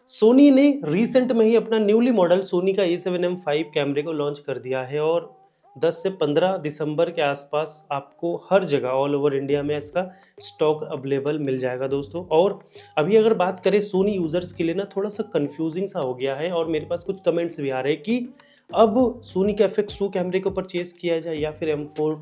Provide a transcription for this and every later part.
सोनी ने रिसेंट में ही अपना न्यूली मॉडल सोनी का A7M5 कैमरे को लॉन्च कर दिया है और 10 से 15 दिसंबर के आसपास आपको हर जगह ऑल ओवर इंडिया में इसका स्टॉक अवेलेबल मिल जाएगा दोस्तों। और अभी अगर बात करें सोनी यूज़र्स के लिए ना थोड़ा सा कंफ्यूजिंग सा हो गया है और मेरे पास कुछ कमेंट्स भी आ रहे हैं कि अब सोनी के FX2 कैमरे को परचेज़ किया जाए या फिर M4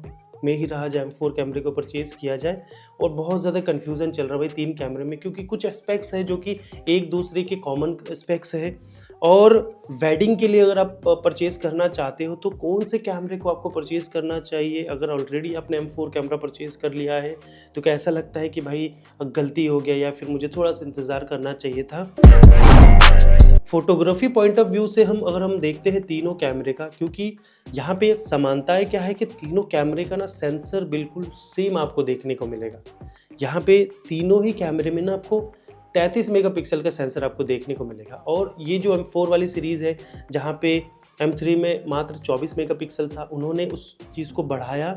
में ही रहा जाए, M4 कैमरे को परचेज़ किया जाए। और बहुत ज़्यादा कन्फ्यूज़न चल रहा है भाई 3 कैमरे में, क्योंकि कुछ एस्पेक्ट्स हैं जो कि एक दूसरे के कॉमन एस्पेक्ट्स है। और वेडिंग के लिए अगर आप परचेज़ करना चाहते हो तो कौन से कैमरे को आपको परचेज़ करना चाहिए। अगर ऑलरेडी आपने M4 कैमरा परचेज़ कर लिया है तो क्या ऐसा लगता है कि भाई गलती हो गया या फिर मुझे थोड़ा सा इंतज़ार करना चाहिए था। फोटोग्राफी पॉइंट ऑफ व्यू से अगर हम देखते हैं तीनों कैमरे का, क्योंकि यहाँ पे समानताएं क्या है कि तीनों कैमरे का ना सेंसर बिल्कुल सेम आपको देखने को मिलेगा। यहाँ पे तीनों ही कैमरे में ना आपको 33 मेगापिक्सल का सेंसर आपको देखने को मिलेगा। और ये जो M4 वाली सीरीज़ है जहाँ पे M3 में मात्र 24 मेगापिक्सल था, उन्होंने उस चीज़ को बढ़ाया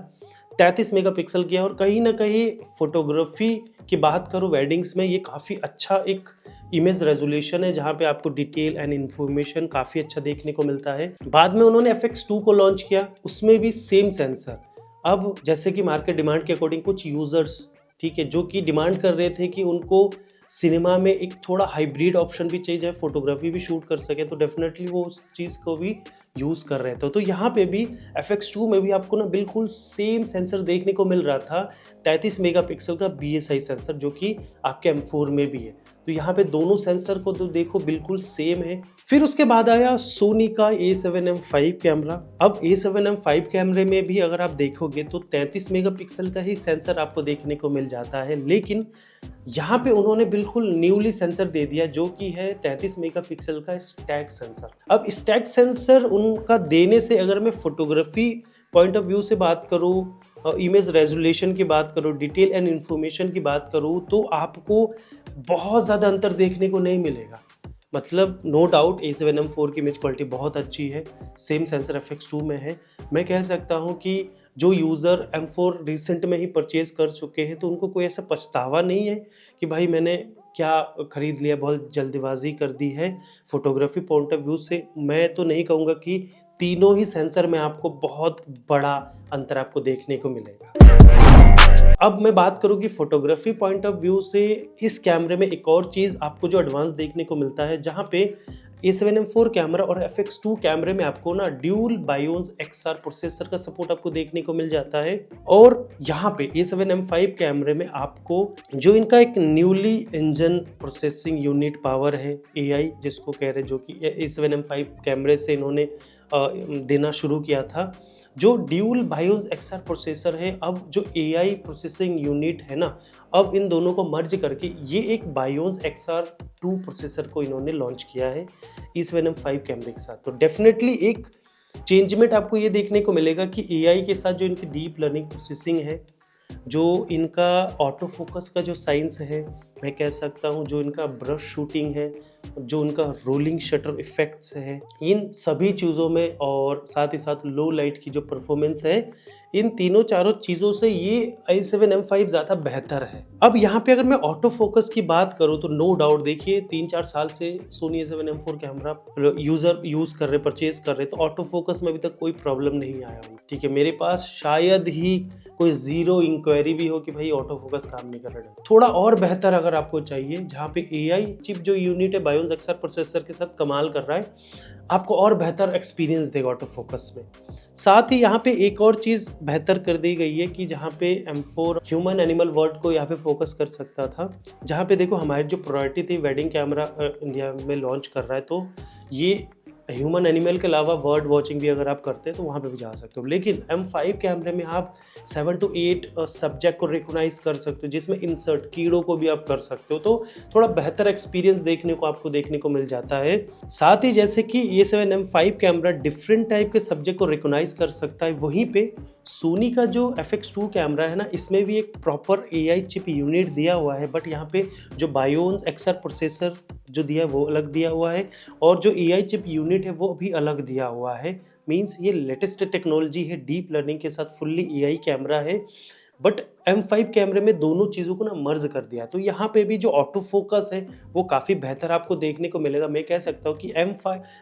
33 मेगापिक्सल किया। और कहीं ना कहीं फोटोग्राफी की बात करूँ वेडिंग्स में, ये काफ़ी अच्छा एक इमेज रेजोल्यूशन है जहाँ पे आपको डिटेल एंड इन्फॉर्मेशन काफ़ी अच्छा देखने को मिलता है। बाद में उन्होंने FX2 को लॉन्च किया, उसमें भी सेम सेंसर। अब जैसे कि मार्केट डिमांड के अकॉर्डिंग कुछ यूज़र्स, ठीक है, जो कि डिमांड कर रहे थे कि उनको सिनेमा में एक थोड़ा हाइब्रिड ऑप्शन भी चाहिए, चाहे फोटोग्राफी भी शूट कर सके, तो डेफिनेटली वो उस चीज़ को भी यूज़ कर रहे थे। तो यहाँ पे भी FX2 में भी आपको ना बिल्कुल सेम सेंसर देखने को मिल रहा था, 33 मेगापिक्सल का BSI सेंसर, जो कि आपके M4 में भी है। तो यहाँ पे दोनों सेंसर को तो देखो बिल्कुल सेम है। फिर उसके बाद आया सोनी का A7M5 कैमरा। अब A7M5 कैमरे में भी अगर आप देखोगे तो 33 मेगापिक्सल का ही सेंसर आपको देखने को मिल जाता है, लेकिन यहाँ पे उन्होंने बिल्कुल न्यूली सेंसर दे दिया जो कि है 33 मेगापिक्सल का स्टैक सेंसर। अब स्टैक सेंसर उनका देने से अगर मैं फोटोग्राफी पॉइंट ऑफ व्यू से बात करूँ, इमेज रेजोल्यूशन की बात करूँ, डिटेल एंड इन्फॉर्मेशन की बात करूँ, तो आपको बहुत ज़्यादा अंतर देखने को नहीं मिलेगा। मतलब नो डाउट A7M4 की इमेज क्वालिटी बहुत अच्छी है, सेम सेंसर FX2 में है। मैं कह सकता हूँ कि जो यूज़र M4 रिसेंट में ही परचेज़ कर चुके हैं तो उनको कोई ऐसा पछतावा नहीं है कि भाई मैंने क्या खरीद लिया, बहुत जल्दबाजी कर दी है। फोटोग्राफी पॉइंट ऑफ व्यू से मैं तो नहीं कहूँगा कि तीनों ही सेंसर में आपको बहुत बड़ा अंतर आपको देखने को मिलेगा। अब मैं बात करूं कि फोटोग्राफी पॉइंट ऑफ व्यू से इस कैमरे में एक और चीज़ आपको जो एडवांस देखने को मिलता है, जहां पे A7M4 कैमरा और FX2 कैमरे में आपको ना ड्यूल बायोन्स XR प्रोसेसर का सपोर्ट आपको देखने को मिल जाता है। और यहाँ पे A7M5 कैमरे में आपको जो इनका एक newly engine processing unit power है, AI जिसको कह रहे हैं, जो कि A7M5 कैमरे से इन्होंने देना शुरू किया था, जो ड्यूल बायोन्स XR प्रोसेसर है। अब जो AI प्रोसेसिंग यूनिट है ना, अब इन दोनों को मर्ज करके ये एक बायोन्स XR2 प्रोसेसर को इन्होंने लॉन्च किया है A7M5 कैमरे के साथ। तो डेफिनेटली एक चेंजमेंट आपको ये देखने को मिलेगा कि AI के साथ जो इनकी डीप लर्निंग प्रोसेसिंग है, जो इनका ऑटो फोकस का जो साइंस है, मैं कह सकता हूँ जो इनका ब्रश शूटिंग है, जो उनका रोलिंग शटर इफेक्ट्स है, इन सभी चीज़ों में, और साथ ही साथ लो लाइट की जो परफॉर्मेंस है, इन तीनों चारों चीज़ों से ये A7M5 ज़्यादा बेहतर है। अब यहाँ पे अगर मैं ऑटो फोकस की बात करूँ तो नो डाउट देखिए 3-4 साल से Soni A7M4 camera user use कर रहे, परचेज कर रहे, तो ऑटो फोकस में अभी तक कोई प्रॉब्लम नहीं आया हो, ठीक है। मेरे पास शायद ही कोई ज़ीरो इंक्वायरी भी हो कि भाई ऑटो फोकस काम नहीं कर रहा है। थोड़ा और बेहतर अगर आपको चाहिए, जहाँ पे AI चिप जो यूनिट है बायोन्स XR प्रोसेसर के साथ कमाल कर रहा है, आपको और बेहतर एक्सपीरियंस देगा ऑटो फोकस में। साथ ही यहाँ पे एक और चीज़ बेहतर कर दी गई है कि जहाँ पे M4 ह्यूमन एनिमल वर्ड को यहाँ पे फोकस कर सकता था, जहाँ पे देखो हमारी जो प्रायोरिटी थी वेडिंग कैमरा इंडिया में लॉन्च कर रहा है, तो ये ह्यूमन एनिमल के अलावा बर्ड वॉचिंग भी अगर आप करते हैं तो वहाँ पे भी जा सकते हो। लेकिन M5 कैमरे में आप 7 to 8 सब्जेक्ट को रिकॉग्नाइज कर सकते हो, जिसमें इंसर्ट कीड़ों को भी आप कर सकते हो, तो थोड़ा बेहतर एक्सपीरियंस देखने को मिल जाता है। साथ ही जैसे कि A7M5 कैमरा डिफरेंट टाइप के सब्जेक्ट को रिकॉग्नाइज कर सकता है, वहीं पे सोनी का जो FX2 कैमरा है ना, इसमें भी एक प्रॉपर AI चिप यूनिट दिया हुआ है, बट यहाँ पे जो बायोन्स XR प्रोसेसर जो दिया है वो अलग दिया हुआ है, और जो AI चिप यूनिट है वो भी अलग दिया हुआ है। मींस ये लेटेस्ट टेक्नोलॉजी है, डीप लर्निंग के साथ फुल्ली AI कैमरा है। बट M5 कैमरे में दोनों चीज़ों को ना मर्ज कर दिया है। तो यहाँ पे भी जो ऑटो फोकस है वो काफ़ी बेहतर आपको देखने को मिलेगा। मैं कह सकता हूँ कि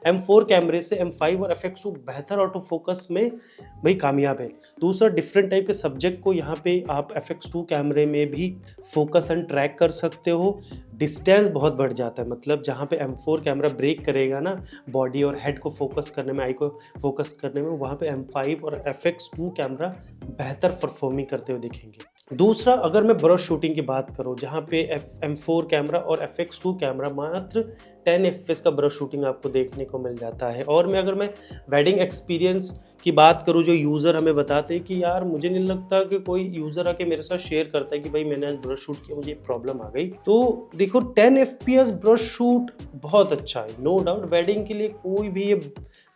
M4 कैमरे से M5 और FX2 बेहतर ऑटो फोकस में भाई कामयाब है। दूसरा, डिफरेंट टाइप के सब्जेक्ट को यहाँ पे आप FX2 कैमरे में भी फोकस एंड ट्रैक कर सकते हो। डिस्टेंस बहुत बढ़ जाता है, मतलब जहाँ पे M4 कैमरा ब्रेक करेगा ना बॉडी और हेड को फोकस करने में, आई को फोकस करने में, वहाँ पे M5 और FX2 कैमरा बेहतर परफॉर्मिंग करते हुए दिखेंगे। दूसरा, अगर मैं ब्रश शूटिंग की बात करूं, जहाँ पे M4 कैमरा और FX2 कैमरा मात्र 10 FPS का ब्रश शूटिंग आपको देखने को मिल जाता है। और अगर मैं वेडिंग एक्सपीरियंस की बात करूं, जो यूज़र हमें बताते हैं कि यार मुझे नहीं लगता कि कोई यूज़र आके मेरे साथ शेयर करता है कि भाई मैंने आज ब्रश शूट किया, मुझे प्रॉब्लम आ गई। तो देखो 10 FPS ब्रश शूट बहुत अच्छा है, नो डाउट। वेडिंग के लिए कोई भी ये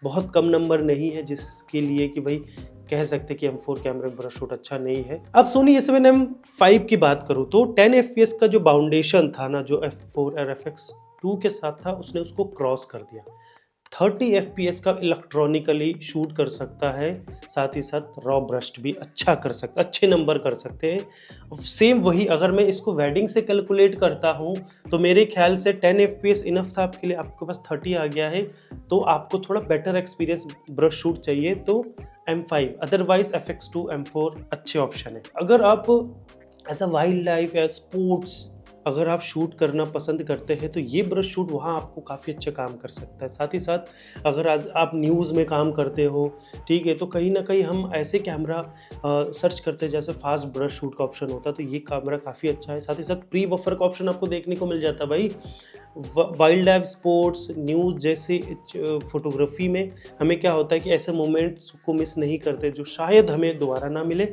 बहुत कम नंबर नहीं है जिसके लिए कि भाई कह सकते कि M4 कैमरे में ब्रश शूट अच्छा नहीं है। अब सोनी A7M5 की बात करूं तो 10 FPS का जो बाउंडेशन था ना, जो F4 और FX2 के साथ था, उसने उसको क्रॉस कर दिया। 30 FPS का इलेक्ट्रॉनिकली शूट कर सकता है, साथ ही साथ रॉ ब्रस्ट भी अच्छा कर सकता, अच्छे नंबर कर सकते हैं। सेम वही अगर मैं इसको वेडिंग से कैलकुलेट करता हूँ तो मेरे ख्याल से 10 FPS इनफ था आपके लिए। आपके पास 30 आ गया है तो आपको थोड़ा बेटर एक्सपीरियंस ब्रश शूट चाहिए तो M5, अदरवाइज FX2 M4 अच्छे ऑप्शन है। अगर आप एज अ वाइल्ड लाइफ या स्पोर्ट्स अगर आप शूट करना पसंद करते हैं तो ये ब्रश शूट वहाँ आपको काफ़ी अच्छा काम कर सकता है। साथ ही साथ अगर आज आप न्यूज़ में काम करते हो, ठीक है, तो कहीं ना कहीं हम ऐसे कैमरा सर्च करते हैं जैसे फास्ट ब्रश शूट का ऑप्शन होता है, तो ये कैमरा काफ़ी अच्छा है। साथ ही साथ प्री बफर का ऑप्शन आपको देखने को मिल जाता है। भाई वाइल्ड लाइफ, स्पोर्ट्स, न्यूज़ जैसे फोटोग्राफी में हमें क्या होता है कि ऐसे मोमेंट्स को मिस नहीं करते जो शायद हमें दोबारा ना मिले,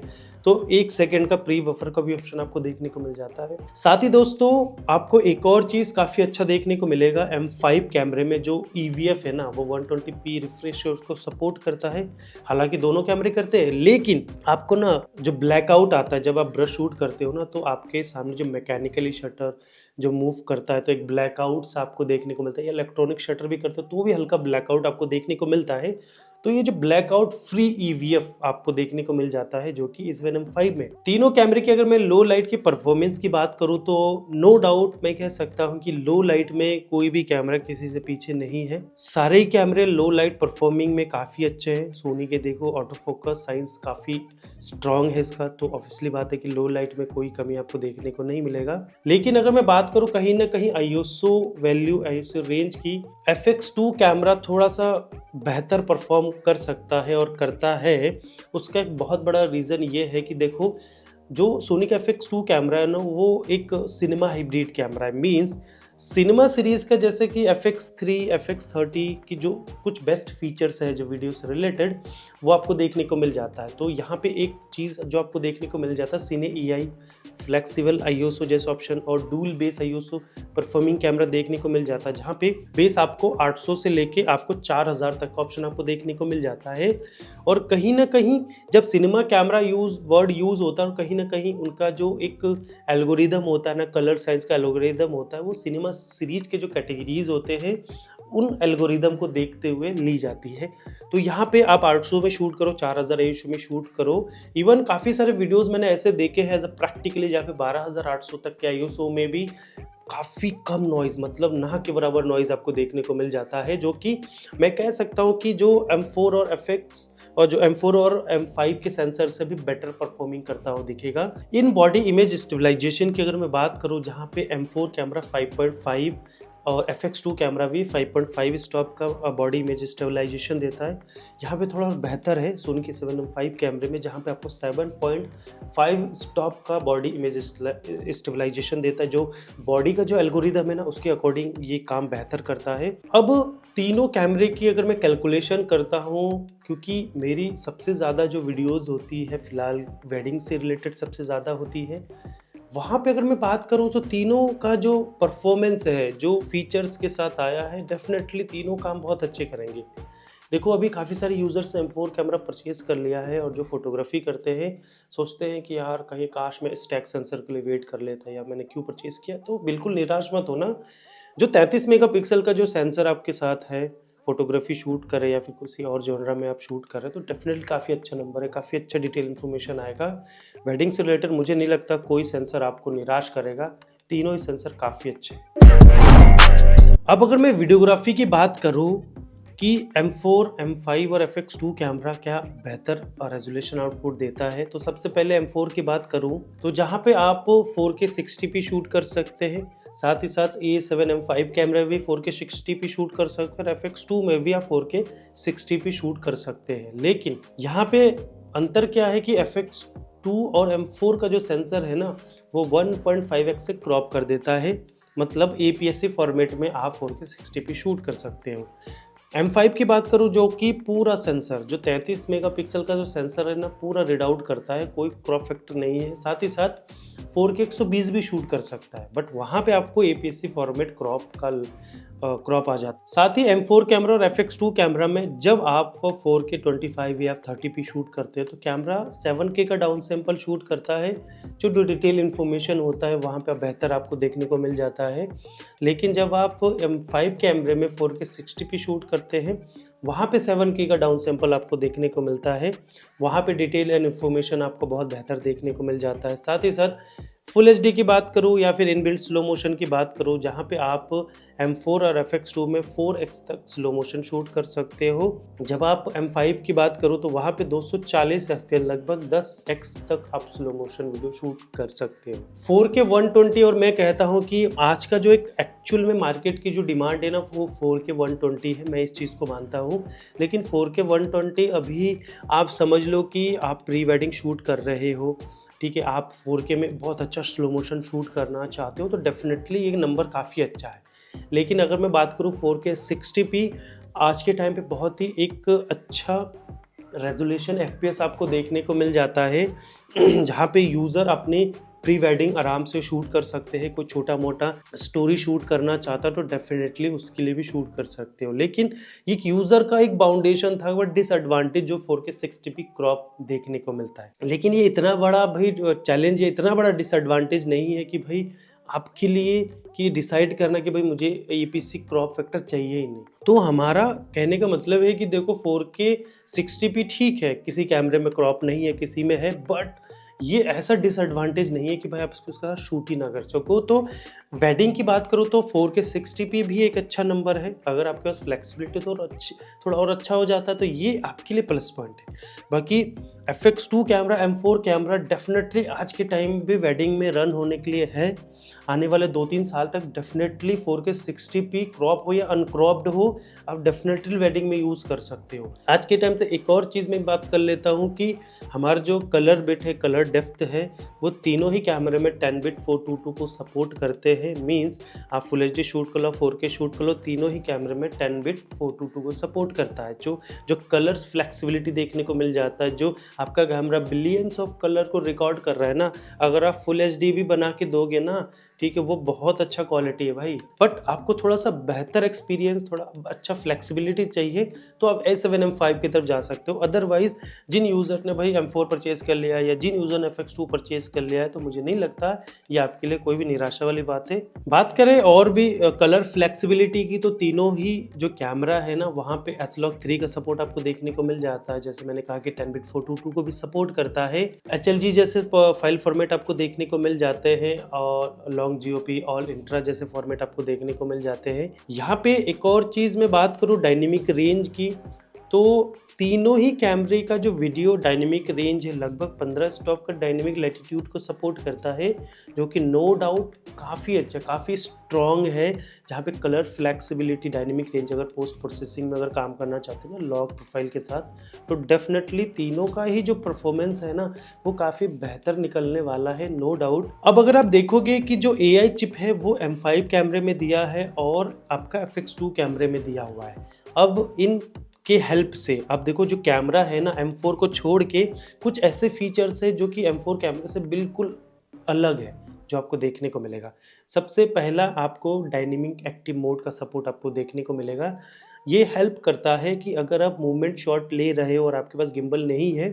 तो 1 सेकेंड का प्री बफर का भी ऑप्शन आपको देखने को मिल जाता है। साथ ही दोस्तों आपको एक और चीज़ काफ़ी अच्छा देखने को मिलेगा M5 कैमरे में, जो EVF है ना वो 120p रिफ्रेश को सपोर्ट करता है। हालांकि दोनों कैमरे करते हैं, लेकिन आपको ना जो ब्लैकआउट आता है जब आप ब्रश शूट करते हो ना, तो आपके सामने जो मैकेनिकली शटर जो मूव करता है तो एक ब्लैकआउट आपको देखने को मिलता है, या इलेक्ट्रॉनिक शटर भी करते हो तो भी हल्का ब्लैकआउट आपको देखने को मिलता है। तो ये जो ब्लैकआउट फ्री EVF आपको देखने को मिल जाता है जो कि इस A7M5 में। तीनों कैमरे की अगर मैं लो लाइट की परफॉर्मेंस की बात करूं तो नो डाउट मैं कह सकता हूं कि लो लाइट में कोई भी कैमरा किसी से पीछे नहीं है। सारे ही कैमरे लो लाइट परफॉर्मिंग में काफी अच्छे हैं। सोनी के देखो ऑटो फोकस साइंस काफी स्ट्रॉन्ग है इसका, तो ऑब्वियसली बात है कि लो लाइट में कोई कमी आपको देखने को नहीं मिलेगा। लेकिन अगर मैं बात करूं कहीं ना कहीं ISO वैल्यू, ISO रेंज की, FX2 कैमरा थोड़ा सा बेहतर परफॉर्म कर सकता है और करता है। उसका एक बहुत बड़ा रीज़न ये है कि देखो जो सोनी का FX2 कैमरा है ना वो एक सिनेमा हाइब्रिड कैमरा है। मींस सिनेमा सीरीज का जैसे कि FX3, FX30 की जो कुछ बेस्ट फीचर्स है जो वीडियो से रिलेटेड, वो आपको देखने को मिल जाता है। तो यहाँ पे एक चीज़ जो आपको देखने को मिल जाता है, सिने EI, फ्लेक्सिबल ISO जैसे ऑप्शन और dual base ISO performing camera देखने को मिल जाता है, जहाँ पे बेस आपको 800 से लेके आपको 4000 तक का ऑप्शन आपको देखने को मिल जाता है। और कहीं ना कहीं जब सिनेमा कैमरा वर्ड यूज़ होता है, और कहीं ना कहीं उनका जो एक एल्गोरिदम होता है ना, कलर साइंस का एल्गोरिदम होता है, वो सिनेमा सीरीज के जो कैटेगरीज होते हैं उन एल्गोरिदम को देखते हुए ली जाती है। तो यहाँ पे आप 800 में शूट करो, 4000 ISO में शूट करो। इवन काफ़ी सारे वीडियोस मैंने ऐसे देखे हैं एज अ प्रैक्टिकली, जहाँ पे 12800 तक के ISO में भी काफ़ी कम नॉइज़, मतलब ना के बराबर नॉइज़ आपको देखने को मिल जाता है, जो कि मैं कह सकता हूँ कि जो M4 और FX और जो M4 और M5 के सेंसर से भी बेटर परफॉर्मिंग करता हुआ दिखेगा। इन बॉडी इमेज स्टेबलाइजेशन की अगर मैं बात करूँ, जहाँ पे M4 कैमरा 5.5 और FX2 कैमरा भी 5.5 स्टॉप का बॉडी इमेज स्टेबलाइजेशन देता है। यहाँ पे थोड़ा बेहतर है सोनी के A7M5 कैमरे में, जहाँ पे आपको 7.5 स्टॉप का बॉडी इमेज स्टेबलाइजेशन देता है। जो बॉडी का जो एल्गोरिदम है ना उसके अकॉर्डिंग ये काम बेहतर करता है। अब तीनों कैमरे की अगर मैं कैलकुलेशन करता हूँ, क्योंकि मेरी सबसे ज़्यादा जो वीडियोज़ होती है फ़िलहाल वेडिंग से रिलेटेड सबसे ज़्यादा होती है, वहाँ पे अगर मैं बात करूँ तो तीनों का जो परफॉर्मेंस है, जो फीचर्स के साथ आया है, डेफिनेटली तीनों काम बहुत अच्छे करेंगे। देखो अभी काफ़ी सारे यूज़र्स M4 कैमरा परचेज़ कर लिया है और जो फोटोग्राफी करते हैं सोचते हैं कि यार कहीं काश मैं स्टैक सेंसर के लिए वेट कर लेता, या मैंने क्यों परचेज़ किया। तो बिल्कुल निराश मत होना। जो 33 मेगापिक्सल का जो सेंसर आपके साथ है फोटोग्राफी शूट करें या फिर किसी और जॉनरा में आप शूट कर रहे हैं तो डेफिनेटली काफ़ी अच्छा नंबर है, काफ़ी अच्छा डिटेल इन्फॉर्मेशन आएगा। वेडिंग से रिलेटेड मुझे नहीं लगता कोई सेंसर आपको निराश करेगा, तीनों ही सेंसर काफ़ी अच्छे हैं। अब अगर मैं वीडियोग्राफी की बात करूँ कि M4, M5 और FX2 कैमरा क्या बेहतर रेजोल्यूशन आउटपुट देता है, तो सबसे पहले M4 की बात करूं तो जहां पे आप 4K 60p शूट कर सकते हैं, साथ ही साथ A7 M5 कैमरा भी 4K 60p शूट कर सकते हैं, FX2 में भी आप 4K 60p शूट कर सकते हैं। लेकिन यहाँ पे अंतर क्या है कि FX2 और M4 का जो सेंसर है ना वो 1.5x से क्रॉप कर देता है, मतलब APS-C फॉर्मेट में आप 4K 60p शूट कर सकते हो। M5 की बात करूं जो कि पूरा सेंसर जो 33 मेगापिक्सल का जो सेंसर है ना पूरा रीड आउट करता है, कोई क्रॉप फैक्टर नहीं है, साथ ही साथ 4K 120 भी शूट कर सकता है, बट वहाँ पे आपको APS-C फॉर्मेट क्रॉप आ जाता है। साथ ही M4 कैमरा और FX2 कैमरा में जब आप 4K 25 या 30p शूट करते हैं तो कैमरा 7K का डाउन सैंपल शूट करता है, जो डिटेल इन्फॉर्मेशन होता है वहाँ पे बेहतर आपको देखने को मिल जाता है। लेकिन जब आप M5 कैमरे में 4K 60p शूट करते हैं वहाँ पे 7K का डाउन सैंपल आपको देखने को मिलता है, वहाँ पे डिटेल एंड इन्फॉर्मेशन आपको बहुत बेहतर देखने को मिल जाता है। साथ ही साथ फुल HD की बात करूँ या फिर इनबिल्ट स्लो मोशन की बात करूँ जहाँ पे आप M4 और FX2 में 4x तक स्लो मोशन शूट कर सकते हो। जब आप M5 की बात करूँ तो वहाँ पे 240 FPS लगभग 10x तक आप स्लो मोशन वीडियो शूट कर सकते हो। 4K 120 और मैं कहता हूँ कि आज का जो एक एक्चुअल में मार्केट की जो डिमांड है ना वो 4K 120 है, मैं इस चीज़ को मानता हूँ। लेकिन 4K 120 अभी आप समझ लो कि आप प्री वेडिंग शूट कर रहे हो, ठीक है, आप 4K में बहुत अच्छा स्लो मोशन शूट करना चाहते हो तो डेफिनेटली ये नंबर काफ़ी अच्छा है। लेकिन अगर मैं बात करूँ 4K 60p आज के टाइम पे बहुत ही एक अच्छा रेजोल्यूशन FPS आपको देखने को मिल जाता है जहाँ पे यूज़र अपनी प्री वेडिंग आराम से शूट कर सकते हैं, कोई छोटा मोटा स्टोरी शूट करना चाहता तो डेफिनेटली उसके लिए भी शूट कर सकते हो। लेकिन ये यूज़र का एक बाउंडेशन था वह डिसएडवांटेज जो 4K 60p क्रॉप देखने को मिलता है। लेकिन ये इतना बड़ा भाई चैलेंज, ये इतना बड़ा डिसएडवांटेज नहीं है कि भाई आपके लिए कि डिसाइड करना कि भाई मुझे APS-C क्रॉप फैक्टर चाहिए ही नहीं। तो हमारा कहने का मतलब है कि देखो 4K 60p ठीक है, किसी कैमरे में क्रॉप नहीं है, किसी में है, बट ये ऐसा डिसएडवांटेज नहीं है कि भाई आप उसका शूट ही ना कर सको। तो वेडिंग की बात करो तो 4K 60p भी एक अच्छा नंबर है, अगर आपके पास फ्लेक्सिबिलिटी तो थोड़ा और अच्छा हो जाता है तो ये आपके लिए प्लस पॉइंट है। बाकी FX2 camera, M4 camera definitely आज के टाइम भी वेडिंग में रन होने के लिए है, आने वाले 2-3 साल तक डेफिनेटली 4K 60p क्रॉप हो या अनक्रॉप्ड हो आप डेफिनेटली वेडिंग में यूज़ कर सकते हो। आज के टाइम पे एक और चीज़ मैं बात कर लेता हूँ कि हमारा जो कलर बिट है, कलर डेप्थ है, वो तीनों ही कैमरे में 10 बिट 422 को सपोर्ट करते हैं। मींस आप फुल HD शूट कर लो, 4K शूट कर लो, तीनों ही कैमरे में 10 बिट 422 को सपोर्ट करता है। जो कलर्स फ्लेक्सिबिलिटी देखने को मिल जाता है, जो आपका कैमरा बिलियंस ऑफ कलर को रिकॉर्ड कर रहा है ना, अगर आप फुल HD भी बना के दोगे ना, ठीक है, वो बहुत अच्छा क्वालिटी है भाई। बट आपको थोड़ा सा बेहतर एक्सपीरियंस, थोड़ा अच्छा फ्लेक्सिबिलिटी चाहिए तो आप A7 M5 की तरफ जा सकते हो। अदरवाइज जिन यूज़र ने भाई M4 परचेज़ कर लिया है या जिन यूज़र ने FX2 परचेज़ कर लिया है तो मुझे नहीं लगता ये आपके लिए कोई भी निराशा वाली बात है। बात करें और भी कलर फ्लेक्सिबिलिटी की तो तीनों ही जो कैमरा है ना वहाँ पे S-Log3 का सपोर्ट आपको देखने को मिल जाता है। जैसे मैंने कहा कि 10 बिट 422 को भी सपोर्ट करता है। HLG जैसे फाइल फॉर्मेट आपको देखने को मिल जाते हैं और लॉन्ग GOP ऑल इंट्रा जैसे फॉर्मेट आपको देखने को मिल जाते हैं। यहाँ पे एक और चीज़ मैं बात करूँ डायनेमिक रेंज की, तो तीनों ही कैमरे का जो वीडियो डायनेमिक रेंज है लगभग 15 स्टॉप का डायनेमिक लैटिट्यूड को सपोर्ट करता है, जो कि नो डाउट काफ़ी अच्छा, काफ़ी स्ट्रॉन्ग है। जहाँ पे कलर फ्लेक्सिबिलिटी, डायनेमिक रेंज, अगर पोस्ट प्रोसेसिंग में अगर काम करना चाहते हैं ना लॉग प्रोफाइल के साथ, तो डेफिनेटली तीनों का ही जो परफॉर्मेंस है ना वो काफ़ी बेहतर निकलने वाला है, नो डाउट। अब अगर आप देखोगे कि जो AI चिप है वो M5 कैमरे में दिया है और आपका FX2 कैमरे में दिया हुआ है। अब इन के हेल्प से आप देखो जो कैमरा है ना M4 को छोड़ के कुछ ऐसे फीचर्स है जो कि M4 कैमरे से बिल्कुल अलग है जो आपको देखने को मिलेगा। सबसे पहला आपको डायनेमिक एक्टिव मोड का सपोर्ट आपको देखने को मिलेगा। ये हेल्प करता है कि अगर आप मूवमेंट शॉट ले रहे हो और आपके पास गिम्बल नहीं है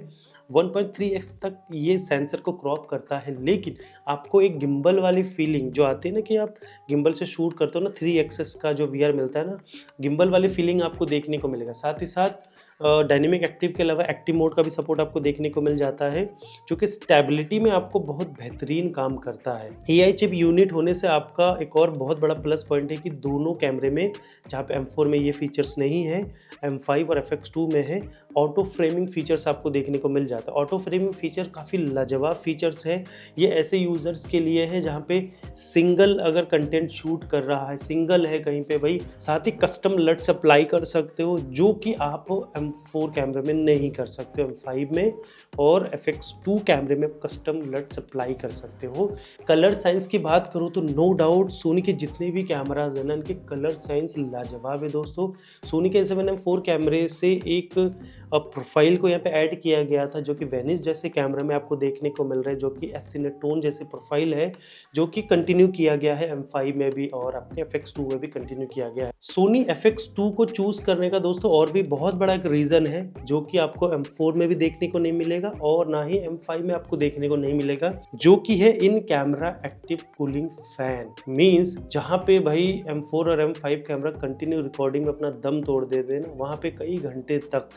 1.3x तक ये सेंसर को क्रॉप करता है, लेकिन आपको एक गिम्बल वाली फीलिंग जो आती है ना कि आप गिम्बल से शूट करते हो ना, 3 एक्सेस का जो वीआर मिलता है ना, गिम्बल वाली फीलिंग आपको देखने को मिलेगा। साथ ही साथ डायनेमिक एक्टिव के अलावा एक्टिव मोड का भी सपोर्ट आपको देखने को मिल जाता है, जो कि स्टेबिलिटी में आपको बहुत बेहतरीन काम करता है। AI चिप यूनिट होने से आपका एक और बहुत बड़ा प्लस पॉइंट है कि दोनों कैमरे में, जहाँ पे M4 में ये फीचर्स नहीं है, M5 और FX2 में है, ऑटो फ्रेमिंग फीचर्स आपको देखने को मिल जाता है। ऑटो फ्रेमिंग फीचर काफ़ी लाजवाब फीचर्स है। ये ऐसे यूज़र्स के लिए है जहाँ पे सिंगल अगर कंटेंट शूट कर रहा है, सिंगल है कहीं पे भाई, साथ ही कस्टम लट्स अप्लाई कर सकते हो, जो कि आप M4 कैमरे में नहीं कर सकते हो। M5 में और FX2 कैमरे में कस्टम लट्स अप्लाई कर सकते हो। कलर साइंस की बात करूँ तो नो डाउट सोनी के जितने भी कैमराज हैं ना, इनके कलर साइंस लाजवाब है दोस्तों। सोनी के A7M4 कैमरे से एक प्रोफाइल को यहाँ पे ऐड किया गया था, जो कि वेनिस जैसे कैमरा में आपको देखने को मिल रहा है, जो कि एसिनेटोन जैसे प्रोफाइल है, जो कि कंटिन्यू किया गया है M5 में भी और आपके FX2 में भी कंटिन्यू किया गया है। सोनी FX2 को चूज करने का दोस्तों और भी बहुत बड़ा एक रीजन है, जो कि आपको M4 में भी देखने को नहीं मिलेगा और ना ही M5 में आपको देखने को नहीं मिलेगा, जो कि है in camera active cooling fan. Means जहां पे भाई M4 और M5 कैमरा कंटिन्यू रिकॉर्डिंग में अपना दम तोड़ देते ना, वहां पे कई घंटे तक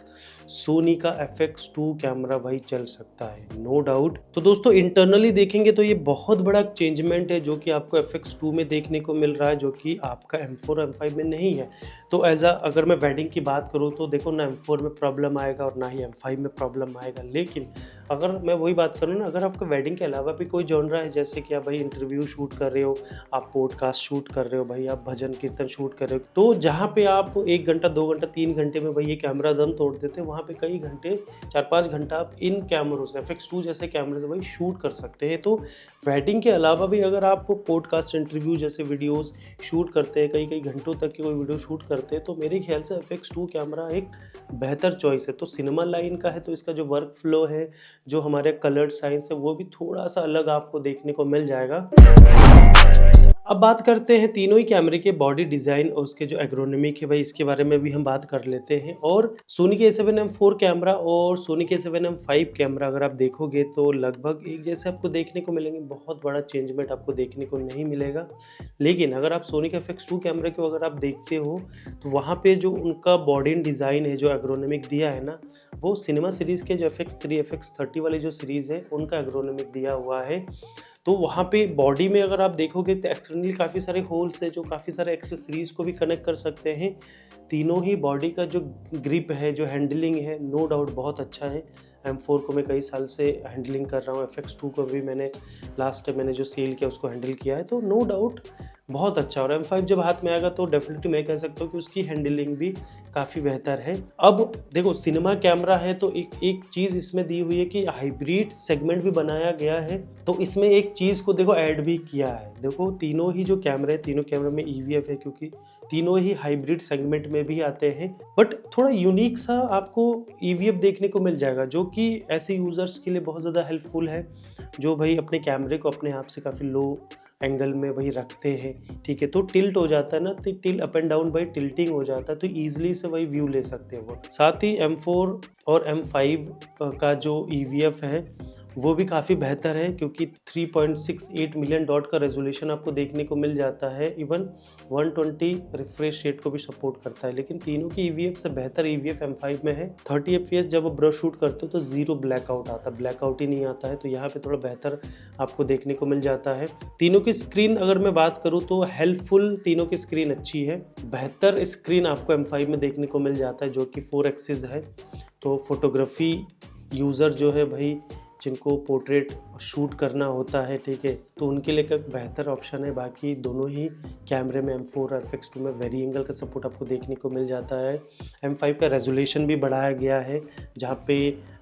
सोनी का FX2 कैमरा भाई चल सकता है, नो डाउट। तो दोस्तों इंटरनली देखेंगे तो ये बहुत बड़ा चेंजमेंट है, जो कि आपको FX2 में देखने को मिल रहा है, जो कि आपका M4 और M5 में नहीं है। तो अगर मैं वेडिंग की बात करूँ तो देखो ना M4 में प्रॉब्लम आएगा और ना ही M5 में प्रॉब्लम आएगा। लेकिन अगर मैं वही बात करूँ ना, अगर आपका वेडिंग के अलावा भी कोई जॉनरा है, जैसे कि आप भाई इंटरव्यू शूट कर रहे हो, आप पॉडकास्ट शूट कर रहे हो, भाई आप भजन कीर्तन शूट कर रहे हो, तो जहाँ पे आप 1 घंटा 2 घंटा 3 घंटे में भाई ये कैमरा दम तोड़ देते हैं, वहाँ पे कई घंटे 4-5 घंटा आप इन कैमरों से, FX2 जैसे कैमरे से भाई शूट कर सकते हैं। तो वेडिंग के अलावा भी अगर आप पॉडकास्ट इंटरव्यू जैसे वीडियोस शूट करते हैं, कई घंटों तक की कोई वीडियो शूट करते हैं, तो मेरे ख्याल से FX2 कैमरा एक बेहतर चॉइस है। तो सिनेमा लाइन का है तो इसका जो वर्क फ्लो है, जो हमारे कलर साइंस है, वो भी थोड़ा सा अलग आपको देखने को मिल जाएगा। अब बात करते हैं तीनों ही कैमरे के बॉडी डिज़ाइन और उसके जो एर्गोनॉमिक है भाई, इसके बारे में भी हम बात कर लेते हैं। और सोनी के A7M4 कैमरा और सोनी के A7M5 कैमरा अगर आप देखोगे तो लगभग एक जैसे आपको देखने को मिलेंगे, बहुत बड़ा चेंजमेंट आपको देखने को नहीं मिलेगा। लेकिन अगर आप सोनी के FX2 कैमरे को अगर आप देखते हो तो वहाँ पे जो उनका बॉडी डिज़ाइन है, जो एर्गोनॉमिक दिया है ना, वो सिनेमा सीरीज़ के जो FX3 FX30 वाली जो सीरीज़ है उनका एर्गोनॉमिक दिया हुआ है। तो वहाँ पे बॉडी में अगर आप देखोगे तो एक्सटर्नली काफ़ी सारे होल्स है, जो काफ़ी सारे एक्सेसरीज को भी कनेक्ट कर सकते हैं। तीनों ही बॉडी का जो ग्रिप है, जो हैंडलिंग है, नो डाउट बहुत अच्छा है। M4 को मैं कई साल से हैंडलिंग कर रहा हूँ, FX2 को भी मैंने लास्ट टाइम मैंने जो सेल किया उसको हैंडल किया है, तो नो डाउट बहुत अच्छा। और M5 जब हाथ में आएगा तो डेफिनेटली मैं कह सकता हूँ कि उसकी हैंडलिंग भी काफ़ी बेहतर है। अब देखो सिनेमा कैमरा है तो एक चीज़ इसमें दी हुई है कि हाइब्रिड सेगमेंट भी बनाया गया है, तो इसमें एक चीज़ को देखो ऐड भी किया है। देखो तीनों ही जो कैमरे हैं, तीनों कैमरे में EVF है, क्योंकि तीनों ही हाइब्रिड सेगमेंट में भी आते हैं, बट थोड़ा यूनिक सा आपको EVF देखने को मिल जाएगा, जो कि ऐसे यूज़र्स के लिए बहुत ज़्यादा हेल्पफुल है, जो भाई अपने कैमरे को अपने आप से काफ़ी लो एंगल में वही रखते हैं, ठीक है, तो टिल्ट हो जाता है ना, तो टिल अप एंड डाउन भाई टिल्टिंग हो जाता है, तो ईजिली से वही व्यू ले सकते हैं वो। साथ ही M4 और M5 का जो EVF है वो भी काफ़ी बेहतर है, क्योंकि 3.68 मिलियन डॉट का रेजोल्यूशन आपको देखने को मिल जाता है। इवन 120 रिफ्रेश रेट को भी सपोर्ट करता है। लेकिन तीनों की EVF से बेहतर EVF M5 में है। 30 FPS जब आप ब्रश शूट करते हो तो ज़ीरो ब्लैकआउट आता है, ब्लैकआउट ही नहीं आता है, तो यहाँ पे थोड़ा बेहतर आपको देखने को मिल जाता है। तीनों की स्क्रीन अगर मैं बात करूँ तो हेल्पफुल, तीनों की स्क्रीन अच्छी है। बेहतर स्क्रीन आपको M5 में देखने को मिल जाता है, जो कि 4 एक्सिस है। तो फोटोग्राफी यूज़र जो है भाई, जिनको पोर्ट्रेट शूट करना होता है, ठीक है, तो उनके लिए एक बेहतर ऑप्शन है। बाकी दोनों ही कैमरे में M4 और FX2 में वेरी एंगल का सपोर्ट आपको देखने को मिल जाता है। M5 का रेजोल्यूशन भी बढ़ाया गया है, जहाँ पे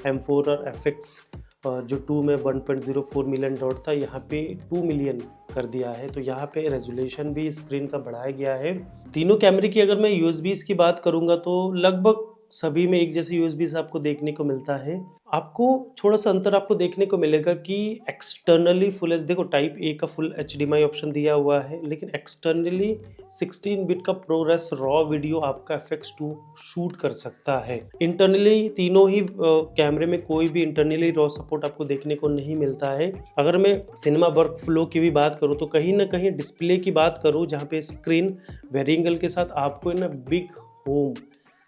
M4 और FX जो 2 में 1.04 मिलियन डॉट था, यहाँ पे 2 मिलियन कर दिया है, तो यहाँ पे रेजोल्यूशन भी स्क्रीन का बढ़ाया गया है। तीनों कैमरे की अगर मैं USBs की बात करूँगा तो लगभग सभी में एक जैसे यूएसबी आपको देखने को मिलता है। आपको थोड़ा सा अंतर आपको देखने को मिलेगा कि एक्सटर्नली फुल एच देखो टाइप ए का फुल HDMI ऑप्शन दिया हुआ है, लेकिन एक्सटर्नली 16 बिट का प्रोग्रेस रॉ वीडियो आपका FX2 शूट कर सकता है। इंटरनली तीनों ही कैमरे में कोई भी इंटरनली रॉ सपोर्ट आपको देखने को नहीं मिलता है। अगर मैं सिनेमा वर्क फ्लो की भी बात करूँ तो कहीं ना कहीं डिस्प्ले की बात करूँ जहाँ पे स्क्रीन वेरिएंगल के साथ आपको ना बिग होम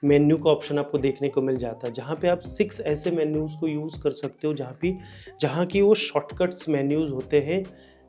मेन्यू का ऑप्शन आपको देखने को मिल जाता है, जहाँ पे आप 6 ऐसे मेन्यूज़ को यूज़ कर सकते हो जहाँ की वो शॉर्टकट्स मेन्यूज़ होते हैं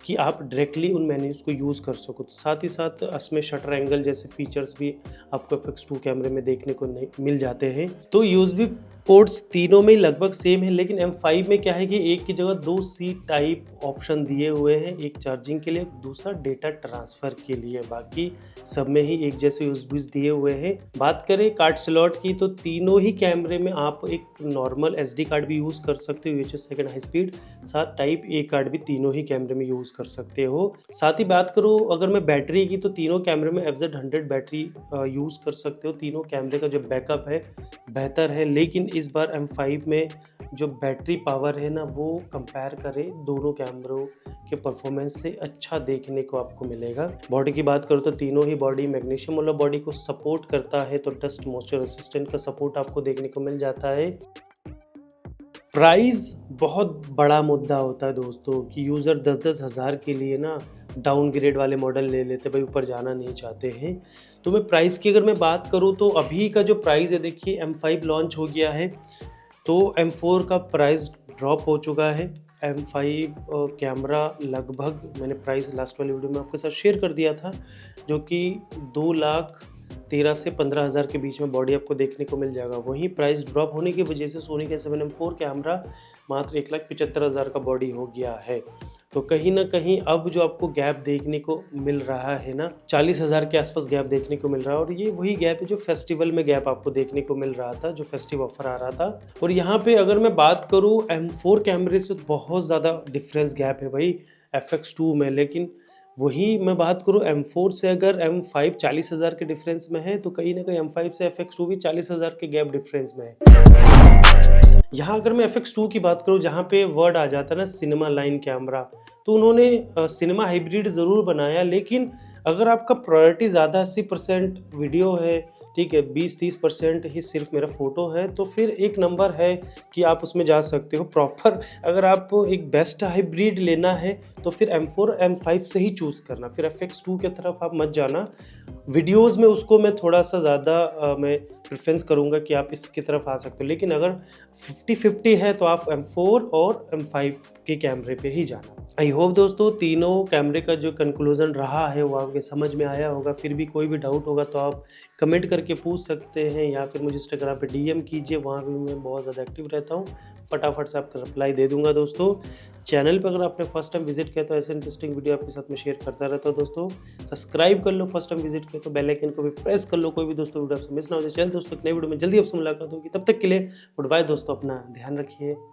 कि आप डायरेक्टली उन मेन्यूज़ को यूज़ कर सको। साथ ही साथ इसमें शटर एंगल जैसे फीचर्स भी आपको FX2 कैमरे में देखने को मिल जाते हैं। तो USB पोर्ट्स तीनों में लगभग सेम है, लेकिन M5 में क्या है कि एक की जगह 2 C टाइप ऑप्शन दिए हुए हैं, एक चार्जिंग के लिए, दूसरा डेटा ट्रांसफ़र के लिए। बाकी सब में ही एक जैसे यूएसबीज दिए हुए हैं। बात करें कार्ड स्लॉट की तो तीनों ही कैमरे में आप एक नॉर्मल SD कार्ड भी यूज़ कर सकते हो, UHS सेकेंड हाई स्पीड, साथ टाइप A कार्ड भी तीनों ही कैमरे में यूज़ कर सकते हो। साथ ही बात करूँ अगर मैं बैटरी की तो तीनों कैमरे में FZ100 बैटरी यूज़ कर सकते हो। तीनों कैमरे का जो बैकअप है बेहतर है, लेकिन इस बार M5 में जो बैटरी पावर है ना वो कंपेयर करें दोनों कैमरों के परफॉर्मेंस से अच्छा देखने को आपको मिलेगा। बॉडी की बात करूँ तो तीनों ही बॉडी मैग्नीशियम वाला बॉडी को सपोर्ट करता है, तो डस्ट मॉइस्चर रेसिस्टेंट का सपोर्ट आपको देखने को मिल जाता है। प्राइस बहुत बड़ा मुद्दा होता है दोस्तों कि यूज़र 10-10 हज़ार के लिए ना डाउनग्रेड वाले मॉडल ले लेते, भाई ऊपर जाना नहीं चाहते हैं। तो मैं प्राइस की अगर मैं बात करूँ तो अभी का जो प्राइस है देखिए M5 लॉन्च हो गया है तो M4 का प्राइस ड्रॉप हो चुका है। M5 कैमरा लगभग मैंने प्राइस लास्ट वाली वीडियो में आपके साथ शेयर कर दिया था, जो कि 2,13,000 से 15,000 के बीच में बॉडी आपको देखने को मिल जाएगा। वहीं प्राइस ड्रॉप होने की वजह से सोनी का 7M4 कैमरा मात्र 1,75,000 का बॉडी हो गया है। तो कहीं ना कहीं अब जो आपको गैप देखने को मिल रहा है ना 40,000 के आसपास गैप देखने को मिल रहा है, और ये वही गैप है जो फेस्टिवल में गैप आपको देखने को मिल रहा था, जो फेस्टिव ऑफर आ रहा था। और यहाँ पे अगर मैं बात करूँ M4 कैमरे से तो बहुत ज़्यादा डिफरेंस गैप है भाई FX2 में, लेकिन वही मैं बात करूँ M4 से अगर M5 40,000 के डिफरेंस में है तो कहीं ना कहीं M5 से FX2 भी 40,000 के गैप डिफरेंस में है। यहाँ अगर मैं FX2 की बात करूँ जहाँ पे वर्ड आ जाता है ना सिनेमा लाइन कैमरा, तो उन्होंने सिनेमा हाइब्रिड ज़रूर बनाया, लेकिन अगर आपका प्रायोरिटी ज़्यादा 80% वीडियो है, ठीक है, 20-30% ही सिर्फ मेरा फ़ोटो है, तो फिर एक नंबर है कि आप उसमें जा सकते हो प्रॉपर। अगर आप एक बेस्ट हाइब्रिड लेना है तो फिर M4 M5 से ही चूज़ करना, फिर FX2 की तरफ आप मत जाना। वीडियोस में उसको मैं थोड़ा सा ज़्यादा मैं प्रेफरेंस करूँगा कि आप इसकी तरफ आ सकते हो, लेकिन अगर 50-50 है तो आप M4 और M5 के कैमरे पे ही जाना। आई होप दोस्तों तीनों कैमरे का जो कंक्लूजन रहा है वो आपके समझ में आया होगा। फिर भी कोई भी डाउट होगा तो आप कमेंट करके पूछ सकते हैं, या फिर मुझे इंस्टाग्राम पे DM कीजिए, वहाँ भी मैं बहुत ज़्यादा एक्टिव रहता हूँ, फटाफट से आपका रिप्लाई दे दूंगा। दोस्तों चैनल पर अगर आपने फर्स्ट टाइम विजिट किया तो ऐसे इंटरेस्टिंग वीडियो आपके साथ में शेयर करता रहता हूँ। दोस्तों सब्सक्राइब कर लो, फर्स्ट टाइम विजिट किया तो बेल आइकन को भी प्रेस कर लो, कोई भी दोस्तों वीडियो आपसे मिस ना हो जाए। चल दोस्तों नई वीडियो में जल्दी आपसे मुलाकात होगी, तब तक के लिए गुड बाय दोस्तों, अपना ध्यान रखिए।